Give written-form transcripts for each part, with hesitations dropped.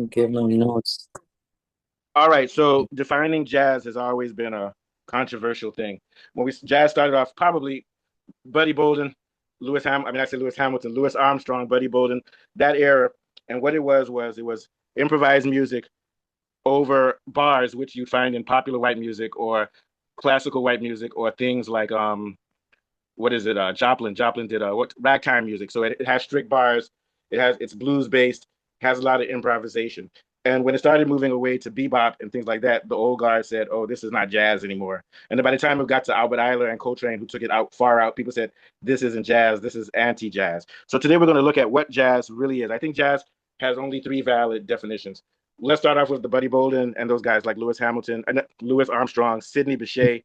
Give my notes. All right, so defining jazz has always been a controversial thing. When we jazz started off, probably Buddy Bolden, I said Lewis Hamilton, Louis Armstrong, Buddy Bolden, that era. And what it was improvised music over bars, which you find in popular white music or classical white music or things like what is it? Joplin. Joplin did what ragtime music. So it has strict bars. It's blues based. Has a lot of improvisation. And when it started moving away to bebop and things like that, the old guard said, "Oh, this is not jazz anymore." And then by the time it got to Albert Ayler and Coltrane, who took it out far out, people said, "This isn't jazz. This is anti-jazz." So today we're going to look at what jazz really is. I think jazz has only three valid definitions. Let's start off with the Buddy Bolden and those guys like Lewis Hamilton, and Louis Armstrong, Sidney Bechet.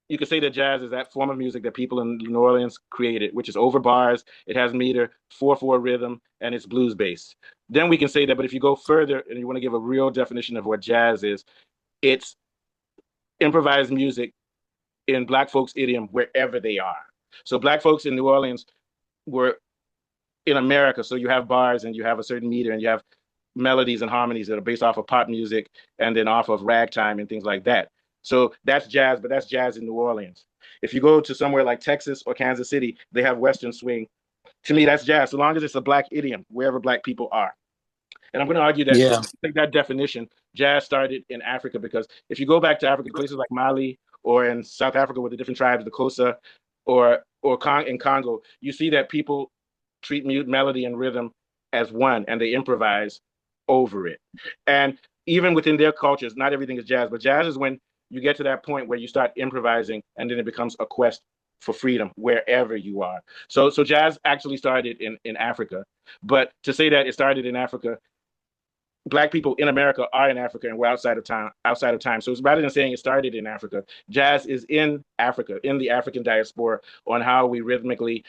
You could say that jazz is that form of music that people in New Orleans created, which is over bars, it has meter, 4/4 rhythm, and it's blues based. Then we can say that, but if you go further and you want to give a real definition of what jazz is, it's improvised music in Black folks' idiom wherever they are. So Black folks in New Orleans were in America, so you have bars and you have a certain meter and you have melodies and harmonies that are based off of pop music and then off of ragtime and things like that. So that's jazz, but that's jazz in New Orleans. If you go to somewhere like Texas or Kansas City, they have Western swing. To me, that's jazz, so long as it's a Black idiom, wherever Black people are. And I'm going to argue that Yeah, take that definition, jazz started in Africa because if you go back to Africa, places like Mali or in South Africa with the different tribes, the Kosa or in Congo, you see that people treat melody and rhythm as one and they improvise over it. And even within their cultures, not everything is jazz, but jazz is when you get to that point where you start improvising and then it becomes a quest for freedom wherever you are. So jazz actually started in Africa. But to say that it started in Africa, Black people in America are in Africa and we're outside of time. So it's rather than saying it started in Africa, jazz is in Africa, in the African diaspora, on how we rhythmically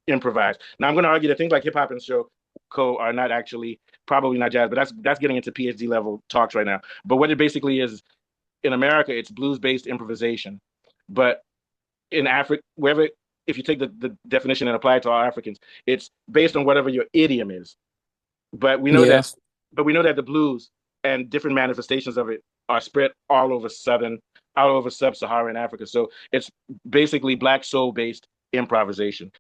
improvise. Now I'm going to argue that things like hip hop and show co are not actually probably not jazz, but that's getting into PhD level talks right now. But what it basically is in America, it's blues based improvisation. But in Africa, wherever if you take the definition and apply it to all Africans, it's based on whatever your idiom is. But we know that yes, but we know that the blues and different manifestations of it are spread all over sub-Saharan Africa. So it's basically Black soul based improvisation.